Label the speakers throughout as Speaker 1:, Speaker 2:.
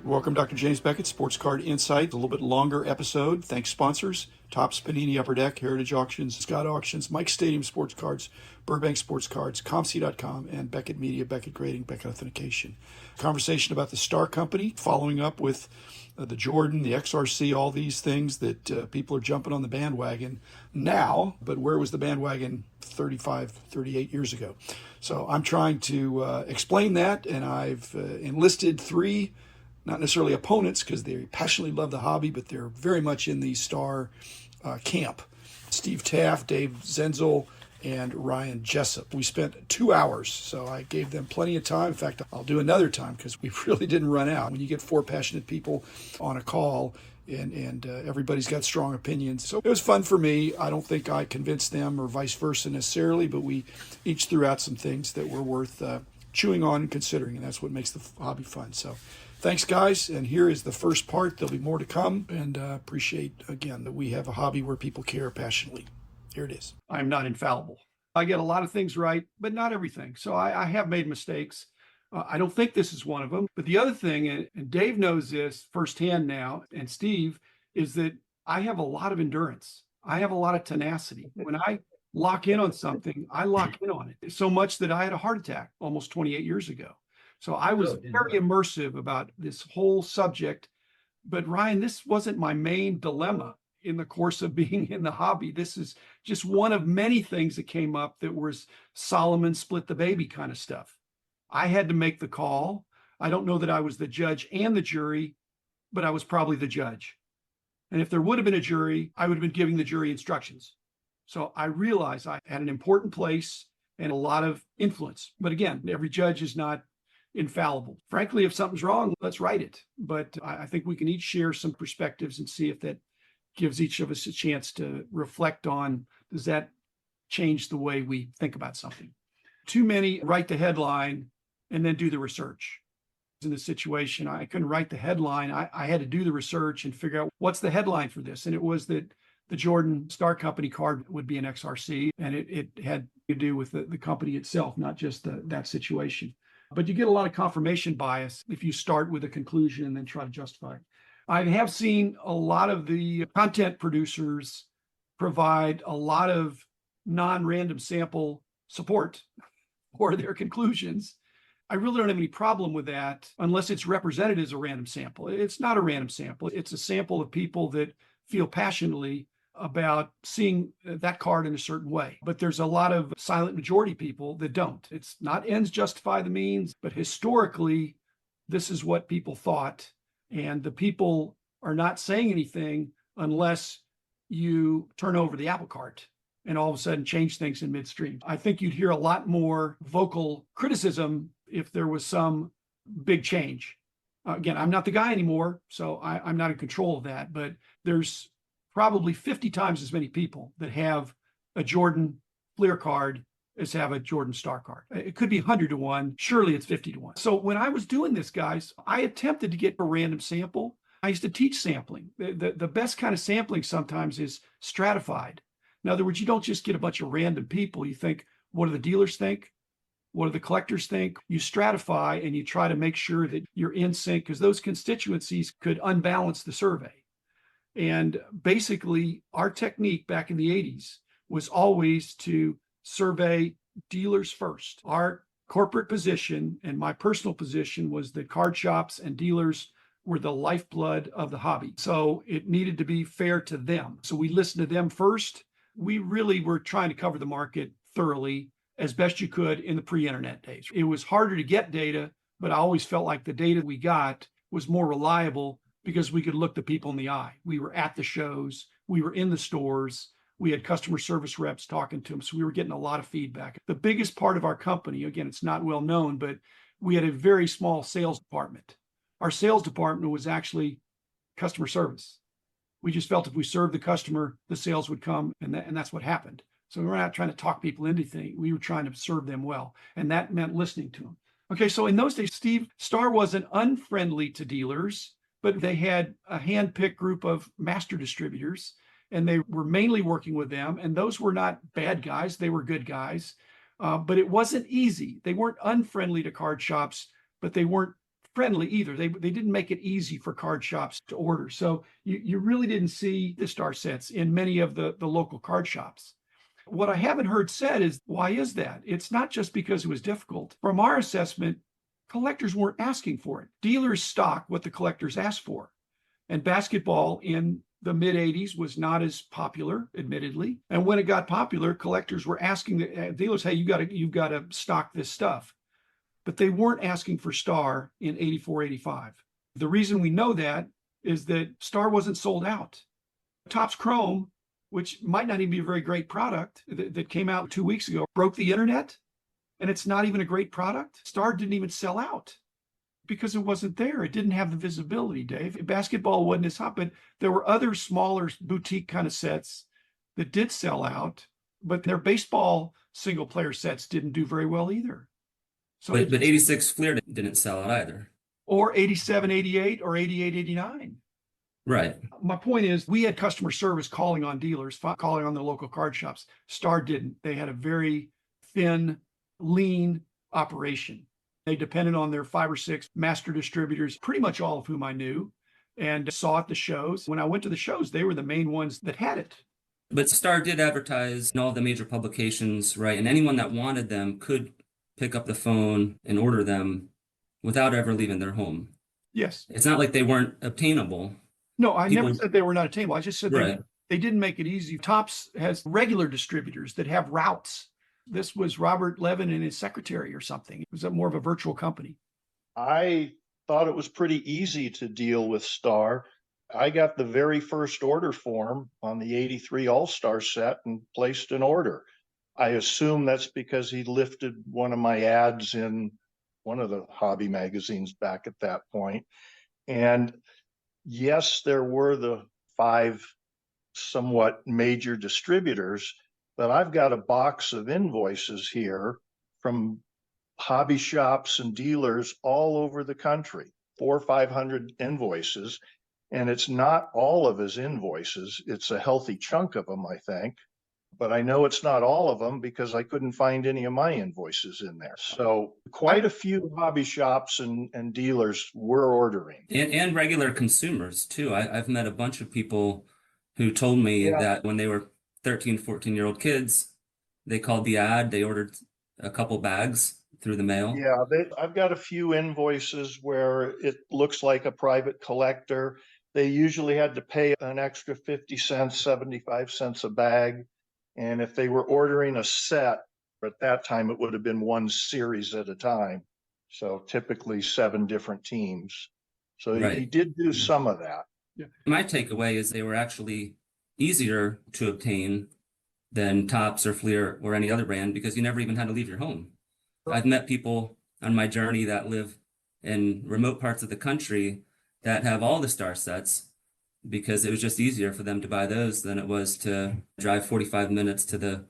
Speaker 1: Welcome, Dr. James Beckett, Sports Card Insight. A little bit longer episode. Thanks, sponsors. Topps, Panini, Upper Deck, Heritage Auctions, Scott Auctions, Mike Stadium Sports Cards, Burbank Sports Cards, ComC.com, and Beckett Media, Beckett Grading, Beckett Authentication. Conversation about the Star Company, following up with the Jordan, the XRC, all these things that people are jumping on the bandwagon now, but where was the bandwagon 35, 38 years ago? So I'm trying to explain that, and I've enlisted three, not necessarily opponents because they passionately love the hobby, but they're very much in the Star camp. Steve Taft, Dave Dzendzel, and Ryan Jessup. We spent 2 hours, so I gave them plenty of time. In fact, I'll do another time because we really didn't run out. When you get four passionate people on a call and everybody's got strong opinions. So it was fun for me. I don't think I convinced them or vice versa necessarily, but we each threw out some things that were worth chewing on and considering, and that's what makes the hobby fun. So thanks, guys, and here is the first part. There'll be more to come, and appreciate, again, that we have a hobby where people care passionately. Here it is. I'm not infallible. I get a lot of things right, but not everything. So I have made mistakes. I don't think this is one of them. But the other thing, and Dave knows this firsthand now, and Steve, is that I have a lot of endurance. I have a lot of tenacity. When I lock in on something, I lock in on it. So much that I had a heart attack almost 28 years ago. So I was very immersive about this whole subject. But Ryan, this wasn't my main dilemma in the course of being in the hobby. This is just one of many things that came up that was Solomon split the baby kind of stuff. I had to make the call. I don't know that I was the judge and the jury, but I was probably the judge. And if there would have been a jury, I would have been giving the jury instructions. So I realized I had an important place and a lot of influence. But again, every judge is not infallible. Frankly, if something's wrong, let's right it. But I think we can each share some perspectives and see if that gives each of us a chance to reflect on, does that change the way we think about something? Too many write the headline and then do the research. In this situation, I couldn't write the headline. I had to do the research and figure out what's the headline for this. And it was that the Jordan Star Company card would be an XRC, and it had to do with the company itself, not just that situation. But you get a lot of confirmation bias if you start with a conclusion and then try to justify it. I have seen a lot of the content producers provide a lot of non-random sample support for their conclusions. I really don't have any problem with that unless it's represented as a random sample. It's not a random sample. It's a sample of people that feel passionately about seeing that card in a certain way. But there's a lot of silent majority people that don't. It's not ends justify the means, but historically, this is what people thought. And the people are not saying anything unless you turn over the apple cart and all of a sudden change things in midstream. I think you'd hear a lot more vocal criticism if there was some big change. Again, I'm not the guy anymore, so I'm not in control of that, but there's probably 50 times as many people that have a Jordan Fleer card as have a Jordan Star card. It could be 100 to 1. Surely it's 50 to 1. So when I was doing this, guys, I attempted to get a random sample. I used to teach sampling. The best kind of sampling sometimes is stratified. In other words, you don't just get a bunch of random people. You think, what do the dealers think? What do the collectors think? You stratify and you try to make sure that you're in sync, because those constituencies could unbalance the survey. And basically, our technique back in the 80s was always to survey dealers first. Our corporate position and my personal position was that card shops and dealers were the lifeblood of the hobby. So it needed to be fair to them. So we listened to them first. We really were trying to cover the market thoroughly as best you could in the pre-internet days. It was harder to get data, but I always felt like the data we got was more reliable because we could look the people in the eye. We were at the shows, we were in the stores, we had customer service reps talking to them, so we were getting a lot of feedback. The biggest part of our company, again, it's not well known, but we had a very small sales department. Our sales department was actually customer service. We just felt if we served the customer, the sales would come, and that's what happened. So we were not trying to talk people into anything. We were trying to serve them well, and that meant listening to them. Okay, so in those days, Steve, Star wasn't unfriendly to dealers, but they had a hand-picked group of master distributors, and they were mainly working with them. And those were not bad guys. They were good guys. But it wasn't easy. They weren't unfriendly to card shops, but they weren't friendly either. They didn't make it easy for card shops to order. So you really didn't see the star sets in many of the local card shops. What I haven't heard said is, why is that? It's not just because it was difficult. From our assessment, collectors weren't asking for it. Dealers stock what the collectors asked for. And basketball in the mid 80s was not as popular, admittedly. And when it got popular, collectors were asking the dealers, hey, you've got to stock this stuff. But they weren't asking for Star in 84, 85. The reason we know that is that Star wasn't sold out. Topps Chrome, which might not even be a very great product, that came out 2 weeks ago, broke the internet, and it's not even a great product. Star didn't even sell out because it wasn't there. It didn't have the visibility, Dave. Basketball wasn't as hot, but there were other smaller boutique kind of sets that did sell out, but their baseball single player sets didn't do very well either. So
Speaker 2: but 86 Fleer didn't sell out either.
Speaker 1: Or 87, 88, or 88, 89.
Speaker 2: Right.
Speaker 1: My point is, we had customer service calling on dealers, calling on the local card shops. Star didn't. They had a very thin, lean operation. They depended on their 5 or 6 master distributors, pretty much all of whom I knew, and saw at the shows. When I went to the shows, they were the main ones that had it.
Speaker 2: But Star did advertise in all the major publications, right? And anyone that wanted them could pick up the phone and order them without ever leaving their home.
Speaker 1: Yes.
Speaker 2: It's not like they weren't obtainable.
Speaker 1: No, I never said they were not attainable. I just said
Speaker 2: Right.
Speaker 1: they didn't make it easy. Topps has regular distributors that have routes. This was Robert Levin and his secretary or something. It was more of a virtual company.
Speaker 3: I thought it was pretty easy to deal with Star. I got the very first order form on the 83 All-Star set and placed an order. I assume that's because he lifted one of my ads in one of the hobby magazines back at that point. And yes, there were the 5 somewhat major distributors, but I've got a box of invoices here from hobby shops and dealers all over the country, 400 or 500 invoices. And it's not all of his invoices. It's a healthy chunk of them, I think. But I know it's not all of them because I couldn't find any of my invoices in there. So quite a few hobby shops and dealers were ordering.
Speaker 2: And regular consumers too. I've met a bunch of people who told me that when they were 13, 14-year-old kids, they called the ad, they ordered a couple bags through the mail.
Speaker 3: Yeah, I've got a few invoices where it looks like a private collector. They usually had to pay an extra 50 cents, 75 cents a bag. And if they were ordering a set, at that time, it would have been one series at a time. So typically 7 different teams. So he did do some of that.
Speaker 1: Yeah.
Speaker 2: My takeaway is they were actually easier to obtain than Topps or Fleer or any other brand because you never even had to leave your home. I've met people on my journey that live in remote parts of the country that have all the Star sets because it was just easier for them to buy those than it was to drive 45 minutes to the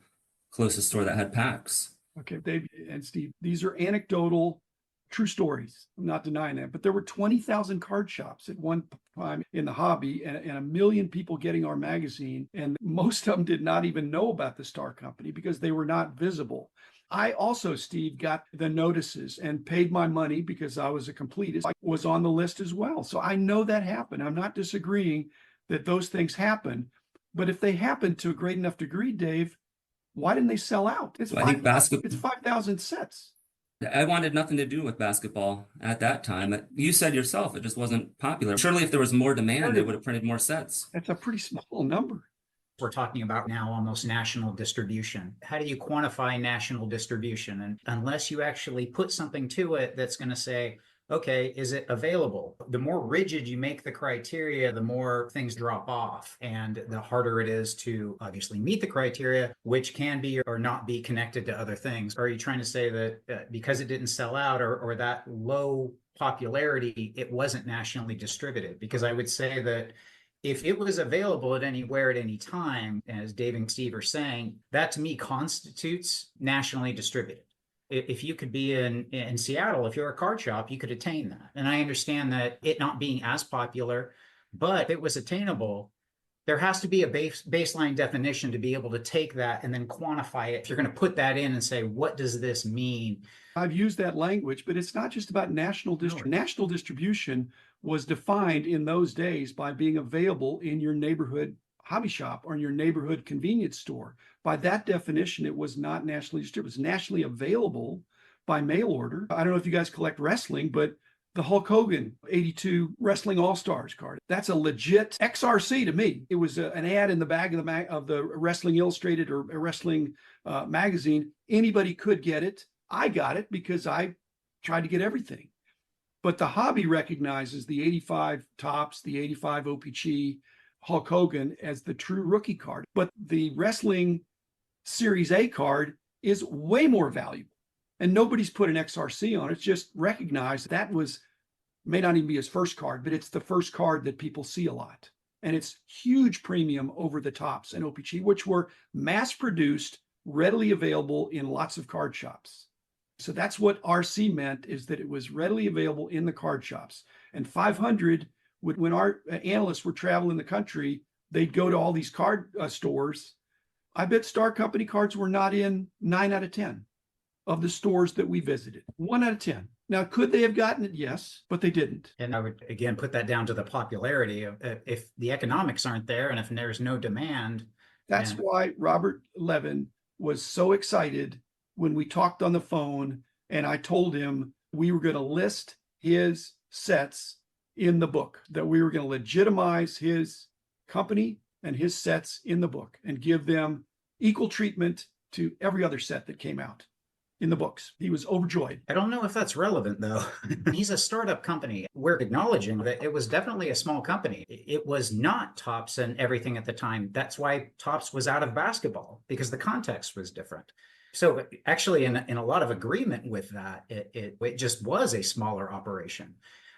Speaker 2: closest store that had packs.
Speaker 1: Okay, Dave and Steve, these are anecdotal, true stories. I'm not denying that, but there were 20,000 card shops at one time in the hobby and 1 million people getting our magazine. And most of them did not even know about the Star Company because they were not visible. I also, Steve, got the notices and paid my money because I was a completist. I was on the list as well. So I know that happened. I'm not disagreeing that those things happen. But if they happened to a great enough degree, Dave, why didn't they sell out? It's 5,000 sets.
Speaker 2: I wanted nothing to do with basketball at that time. You said yourself, it just wasn't popular. Surely if there was more demand, they would have printed more sets.
Speaker 1: That's a pretty small number.
Speaker 4: We're talking about now almost national distribution. How do you quantify national distribution? And unless you actually put something to it that's going to say, okay, is it available? The more rigid you make the criteria, the more things drop off and the harder it is to obviously meet the criteria, which can be or not be connected to other things. Are you trying to say that because it didn't sell out or that low popularity, it wasn't nationally distributed? Because I would say that if it was available at anywhere at any time, as Dave and Steve are saying, that to me constitutes nationally distributed. If you could be in Seattle, if you're a card shop, you could attain that. And I understand that it not being as popular, but if it was attainable, There has to be a baseline definition to be able to take that and then quantify it. If you're going to put that in and say, what does this mean?
Speaker 1: I've used that language, but it's not just about national distribution. National distribution was defined in those days by being available in your neighborhood hobby shop or in your neighborhood convenience store. By that definition, it was not nationally distributed. It was nationally available by mail order. I don't know if you guys collect wrestling, but the Hulk Hogan 82 Wrestling All-Stars card, that's a legit XRC to me. It was an ad in the back of the Wrestling Illustrated or a wrestling magazine. Anybody could get it. I got it because I tried to get everything. But the hobby recognizes the 85 Topps, the 85 OPC, Hulk Hogan as the true rookie card. But the Wrestling Series A card is way more valuable. And nobody's put an XRC on it. It's just recognized that may not even be his first card, but it's the first card that people see a lot. And it's huge premium over the Topps and OPC, which were mass produced, readily available in lots of card shops. So that's what RC meant, is that it was readily available in the card shops. And 500, when our analysts were traveling the country, they'd go to all these card stores. I bet Star Company cards were not in 9 out of 10 of the stores that we visited. 1 out of 10. Now, could they have gotten it? Yes, but they didn't.
Speaker 4: And I would, again, put that down to the popularity of if the economics aren't there and if there's no demand.
Speaker 1: That's why Robert Levin was so excited when we talked on the phone and I told him we were going to list his sets in the book, that we were going to legitimize his company and his sets in the book and give them equal treatment to every other set that came out in the books. He was overjoyed.
Speaker 4: I don't know if that's relevant, though. He's a startup company. We're acknowledging that it was definitely a small company. It was not Topps and everything at the time. That's why Topps was out of basketball, because the context was different. So actually, in a lot of agreement with that, it just was a smaller operation.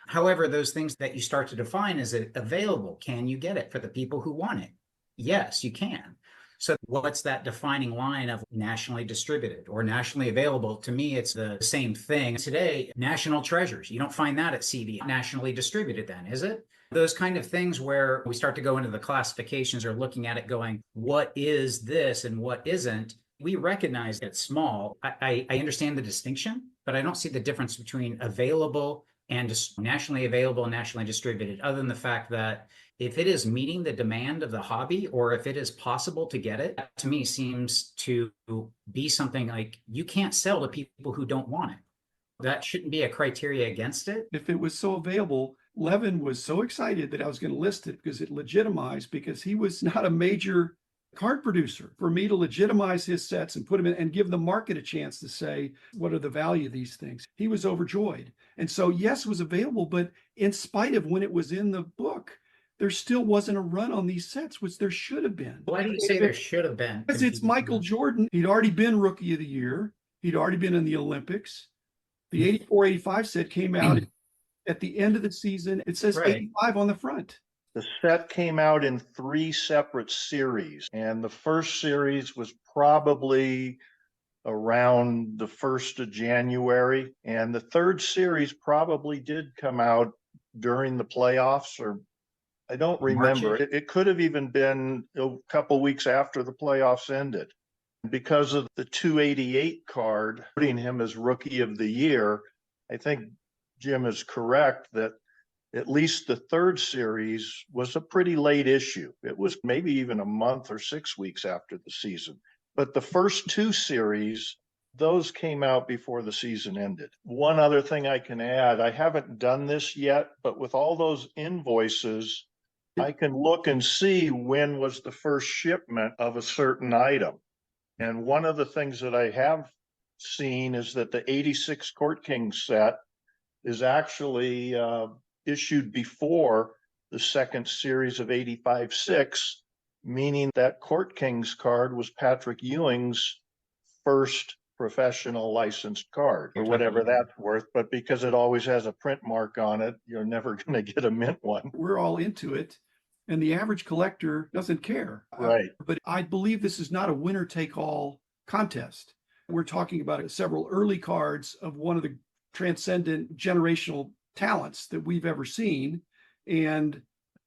Speaker 4: However, those things that you start to define, is it available? Can you get it for the people who want it? Yes, you can. So what's that defining line of nationally distributed or nationally available? To me, it's the same thing. Today, national treasures, you don't find that at CD. Nationally distributed then, is it? Those kind of things where we start to go into the classifications or looking at it going, what is this and what isn't? We recognize it's small. I understand the distinction, but I don't see the difference between available and nationally available and nationally distributed, other than the fact that if it is meeting the demand of the hobby, or if it is possible to get it, to me seems to be something like you can't sell to people who don't want it. That shouldn't be a criteria against it.
Speaker 1: If it was so available, Levin was so excited that I was going to list it because it legitimized, because he was not a major card producer. For me to legitimize his sets and put them in and give the market a chance to say, what are the value of these things? He was overjoyed. And so, yes, it was available, but in spite of when it was in the book, there still wasn't a run on these sets, which there should have been.
Speaker 4: Why do you say there should have been?
Speaker 1: Because it's Michael Jordan. He'd already been Rookie of the Year. He'd already been in the Olympics. The 84-85 set came out at the end of the season. It says 85 on the front.
Speaker 3: The set came out in 3 separate series, and the first series was probably around the 1st of January, and the third series probably did come out during the playoffs, or I don't remember. It could have even been a couple weeks after the playoffs ended. Because of the 288 card, putting him as Rookie of the Year, I think Jim is correct that at least the third series was a pretty late issue. It was maybe even a month or 6 weeks after the season. But the first 2 series, those came out before the season ended. One other thing I can add, I haven't done this yet, but with all those invoices, I can look and see when was the first shipment of a certain item. And one of the things that I have seen is that the 86 Court King set is actually issued before the second series of 85-6, meaning that Court King's card was Patrick Ewing's first professional licensed card, or whatever that's worth. But because it always has a print mark on it, you're never going to get a mint one.
Speaker 1: We're all into it, and the average collector doesn't care.
Speaker 3: Right.
Speaker 1: But I believe this is not a winner-take-all contest. We're talking about several early cards of one of the transcendent generational talents that we've ever seen. And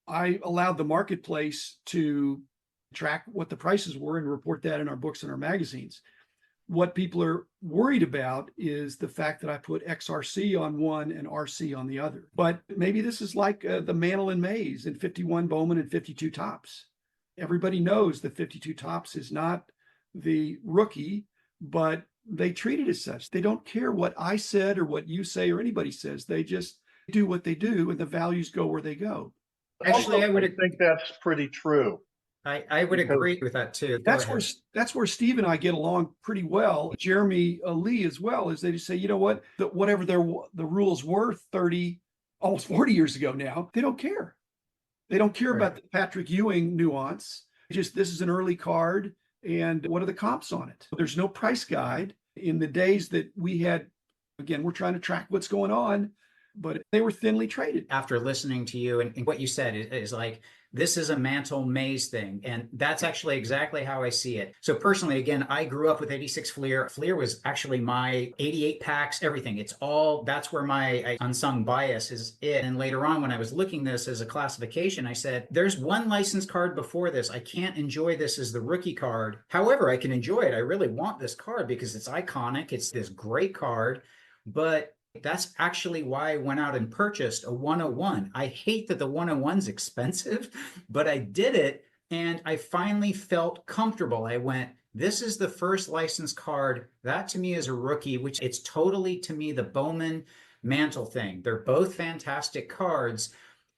Speaker 1: I allowed the marketplace to track what the prices were and report that in our books and our magazines. What people are worried about is the fact that I put XRC on one and RC on the other. But maybe this is like the Mantle and Mays in 51 Bowman and 52 Tops. Everybody knows that 52 Tops is not the rookie, but they treat it as such. They don't care what I said or what you say or anybody says. They just do what they do, and the values go where they go.
Speaker 4: Actually, I would
Speaker 3: think that's pretty true.
Speaker 4: I would
Speaker 3: Because
Speaker 4: agree with that too. Go
Speaker 1: That's
Speaker 4: ahead.
Speaker 1: where Steve and I get along pretty well. Jeremy Lee as well, is they just say, you know what, whatever the rules were 30, almost 40 years ago now, they don't care. They don't care about the Patrick Ewing nuance. Just this is an early card, and what are the comps on it? There's no price guide. In the days that we had, again, we're trying to track what's going on, but they were thinly traded.
Speaker 4: After listening to you and what you said is like, this is a Mantle Maze thing. And that's actually exactly how I see it. So personally, again, I grew up with 86 Fleer. Fleer was actually my 88 packs, everything. It's all, that's where my unsung bias is it. And later on, when I was looking this as a classification, I said, there's one license card before this. I can't enjoy this as the rookie card. However, I can enjoy it. I really want this card because it's iconic. It's this great card, but that's actually why I went out and purchased a 101. I hate that the 101's expensive, but I did it and I finally felt comfortable. I went, this is the first license card. That to me is a rookie, which it's totally to me the Bowman Mantle thing. They're both fantastic cards.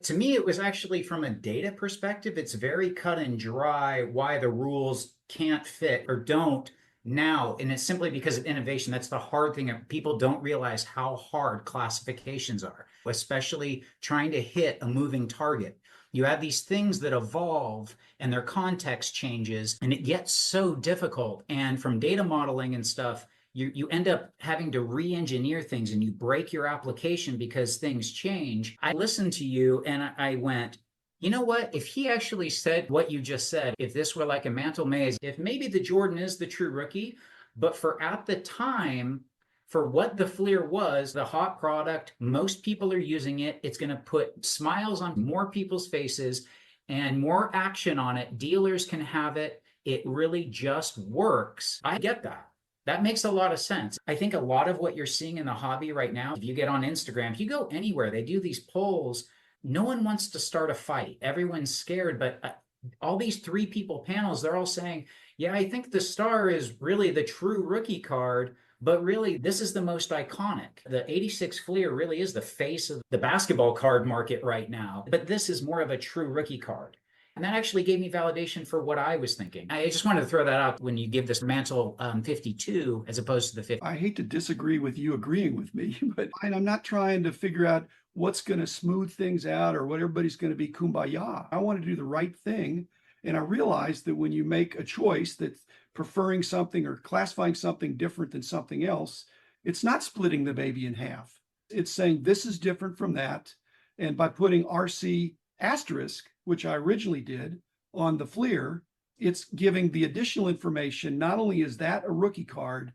Speaker 4: To me, it was actually from a data perspective, it's very cut and dry why the rules can't fit or don't now, and it's simply because of innovation. That's the hard thing. People don't realize how hard classifications are, especially trying to hit a moving target. You have these things that evolve and their context changes, and it gets so difficult. And from data modeling and stuff, you end up having to re-engineer things, and you break your application because things change. I listened to you and I went, you know what? If he actually said what you just said, if this were like a Mantle Maze, if maybe the Jordan is the true rookie, but for at the time, for what the Fleer was, the hot product, most people are using it. It's going to put smiles on more people's faces and more action on it. Dealers can have it. It really just works. I get that. That makes a lot of sense. I think a lot of what you're seeing in the hobby right now, if you get on Instagram, if you go anywhere, they do these polls. No one wants to start a fight. Everyone's scared, but all these 3 people panels, they're all saying, yeah, I think the Star is really the true rookie card, but really this is the most iconic. The 86 Fleer really is the face of the basketball card market right now, but this is more of a true rookie card. And that actually gave me validation for what I was thinking. I just wanted to throw that out when you give this Mantle 52 as opposed to the 50.
Speaker 1: I hate to disagree with you agreeing with me, but I'm not trying to figure out what's going to smooth things out or what everybody's going to be kumbaya. I want to do the right thing. And I realize that when you make a choice that's preferring something or classifying something different than something else, it's not splitting the baby in half. It's saying this is different from that. And by putting RC asterisk, which I originally did on the Fleer, it's giving the additional information. Not only is that a rookie card,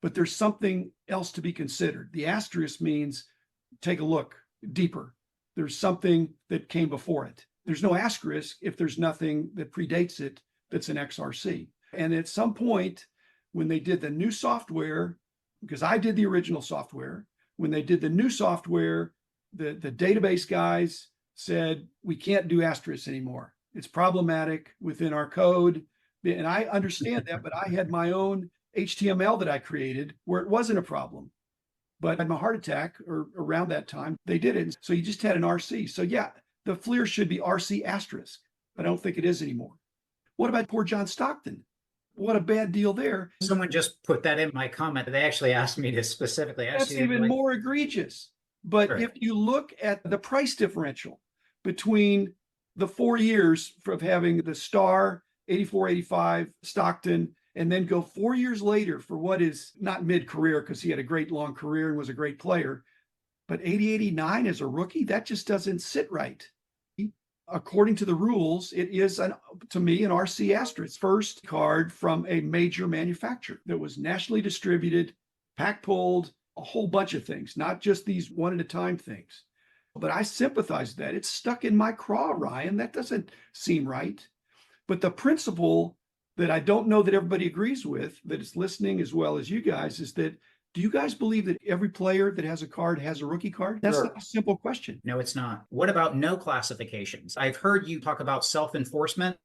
Speaker 1: but there's something else to be considered. The asterisk means take a look deeper. There's something that came before it. There's no asterisk if there's nothing that predates it that's an XRC. And at some point, when they did the new software, because I did the original software, when they did the new software, the database guys said, we can't do asterisks anymore. It's problematic within our code. And I understand that, but I had my own HTML that I created where it wasn't a problem. But I had my heart attack or around that time, they did it. So you just had an RC. So yeah, the Fleer should be RC asterisk, but I don't think it is anymore. What about poor John Stockton? What a bad deal there.
Speaker 4: Someone just put that in my comment. They actually asked me to specifically ask
Speaker 1: That's
Speaker 4: you.
Speaker 1: even more egregious. But
Speaker 4: Right.
Speaker 1: if you look at the price differential between the 4 years of having the Star, 84, 85, Stockton, and then go 4 years later for what is not mid-career because he had a great long career and was a great player, but 80, 89 as a rookie, that just doesn't sit right. According to the rules, it is, to me, an RC asterisk, first card from a major manufacturer that was nationally distributed, pack pulled, a whole bunch of things, not just these one at a time things. But I sympathize with that. It's stuck in my craw, Ryan. That doesn't seem right. But the principle that I don't know that everybody agrees with, that is listening as well as you guys, is that do you guys believe that every player that has a card has a rookie card? That's
Speaker 3: Sure.
Speaker 1: not a simple question.
Speaker 4: No, it's not. What about no classifications? I've heard you talk about self-enforcement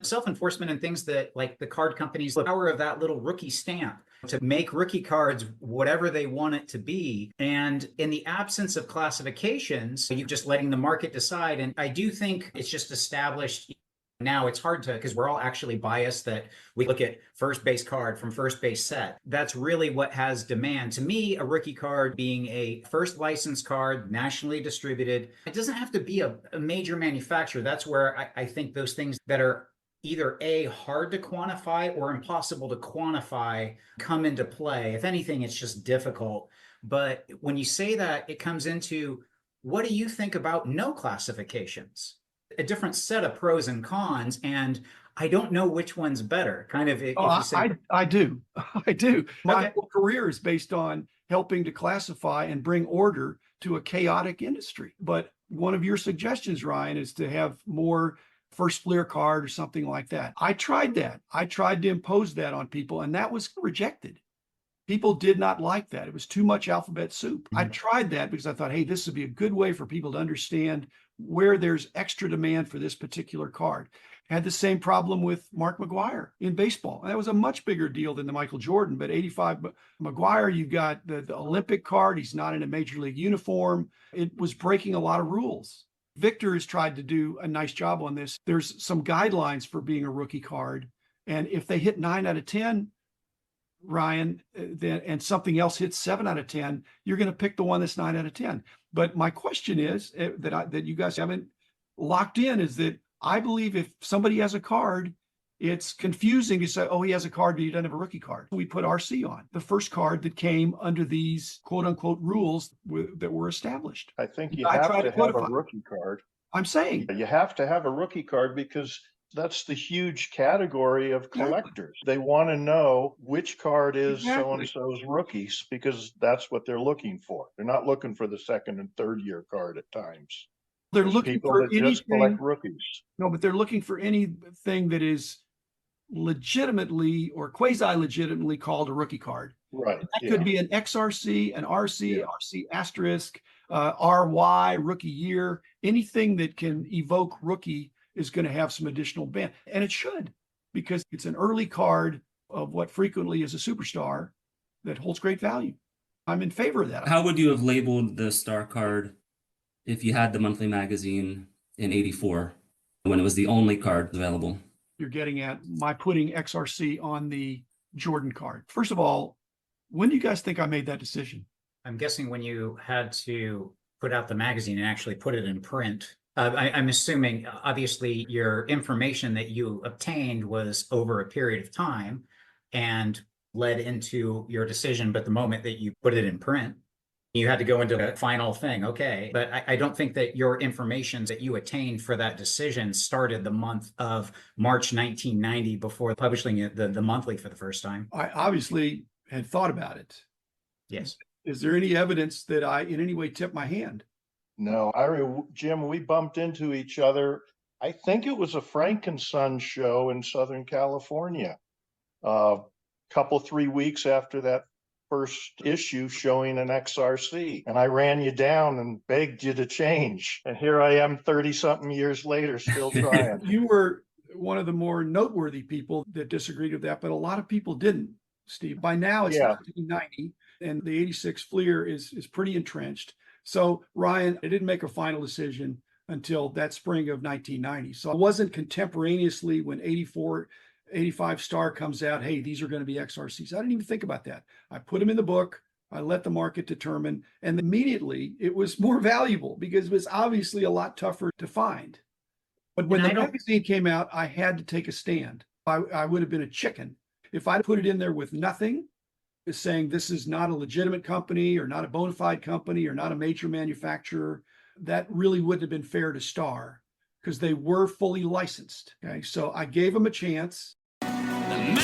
Speaker 4: and things that like the card companies, the power of that little rookie stamp to make rookie cards whatever they want it to be. And in the absence of classifications, you're just letting the market decide. And I do think it's just established. Now it's hard to, because we're all actually biased that we look at first base card from first base set. That's really what has demand. To me, a rookie card being a first license card, nationally distributed, it doesn't have to be a major manufacturer. That's where I think those things that are either A, hard to quantify or impossible to quantify come into play. If anything, it's just difficult. But when you say that, it comes into, what do you think about no classifications? A different set of pros and cons, and I don't know which one's better. Kind of, if you say,
Speaker 1: I do. I do. My
Speaker 4: Okay.
Speaker 1: whole career is based on helping to classify and bring order to a chaotic industry. But one of your suggestions, Ryan, is to have more first fleer card or something like that. I tried that. I tried to impose that on people, and that was rejected. People did not like that. It was too much alphabet soup. I tried that because I thought, hey, this would be a good way for people to understand where there's extra demand for this particular card. Had the same problem with Mark McGwire in baseball. And that was a much bigger deal than the Michael Jordan, but 85 McGwire, you've got the Olympic card. He's not in a major league uniform. It was breaking a lot of rules. Victor has tried to do a nice job on this. There's some guidelines for being a rookie card. And if they hit 9 out of 10, Ryan, then, and something else hits 7 out of 10, you're going to pick the one that's 9 out of 10. But my question is that you guys haven't locked in is that I believe if somebody has a card, it's confusing to say, oh, he has a card, but he doesn't have a rookie card. We put RC on the first card that came under these quote unquote rules that were established.
Speaker 3: I think you
Speaker 1: I
Speaker 3: have
Speaker 1: try
Speaker 3: to
Speaker 1: to
Speaker 3: have a
Speaker 1: codify.
Speaker 3: rookie card.
Speaker 1: I'm saying
Speaker 3: You have to have a rookie card because that's the huge category of
Speaker 1: Exactly.
Speaker 3: collectors. They want to know which card is
Speaker 1: Exactly.
Speaker 3: so-and-so's rookies because that's what they're looking for. They're not looking for the second and third year card at times.
Speaker 1: they're
Speaker 3: There's
Speaker 1: looking
Speaker 3: people
Speaker 1: for
Speaker 3: that just
Speaker 1: anything.
Speaker 3: collect rookies.
Speaker 1: No, but they're looking for anything that is legitimately or quasi-legitimately called a rookie card.
Speaker 3: Right.
Speaker 1: That could be an XRC, an RC,
Speaker 3: Yeah.
Speaker 1: RC asterisk, RY, rookie year. Anything that can evoke rookie is going to have some additional band. And it should, because it's an early card of what frequently is a superstar that holds great value. I'm in favor of that.
Speaker 2: How would you have labeled the star card if you had the monthly magazine in '84 when it was the only card available?
Speaker 1: You're getting at my putting XRC on the Jordan card. First of all, when do you guys think I made that decision?
Speaker 4: I'm guessing when you had to put out the magazine and actually put it in print. I'm assuming, obviously, your information that you obtained was over a period of time and led into your decision. But the moment that you put it in print, you had to go into the final thing. Okay. But I don't think that your information that you attained for that decision started the month of March 1990 before publishing it, the monthly for the first time.
Speaker 1: I obviously had thought about it.
Speaker 4: Yes.
Speaker 1: Is there any evidence that I in any way tipped my hand?
Speaker 3: No, Jim, we bumped into each other. I think it was a Frank and Son show in Southern California. Couple, 3 weeks after that first issue showing an XRC. And I ran you down and begged you to change. And here I am 30 something years later, still trying.
Speaker 1: You were one of the more noteworthy people that disagreed with that, but a lot of people didn't, Steve. By now it's 1990 and the 86 Fleer is pretty entrenched. So Ryan, I didn't make a final decision until that spring of 1990. So I wasn't contemporaneously when 85 Star comes out, hey, these are going to be XRCs. I didn't even think about that. I put them in the book. I let the market determine. And immediately it was more valuable because it was obviously a lot tougher to find. But when the magazine came out, I had to take a stand. I would have been a chicken. If I put it in there with nothing, is saying this is not a legitimate company or not a bona fide company or not a major manufacturer, that really wouldn't have been fair to Star because they were fully licensed. Okay, so I gave them a chance.
Speaker 5: The man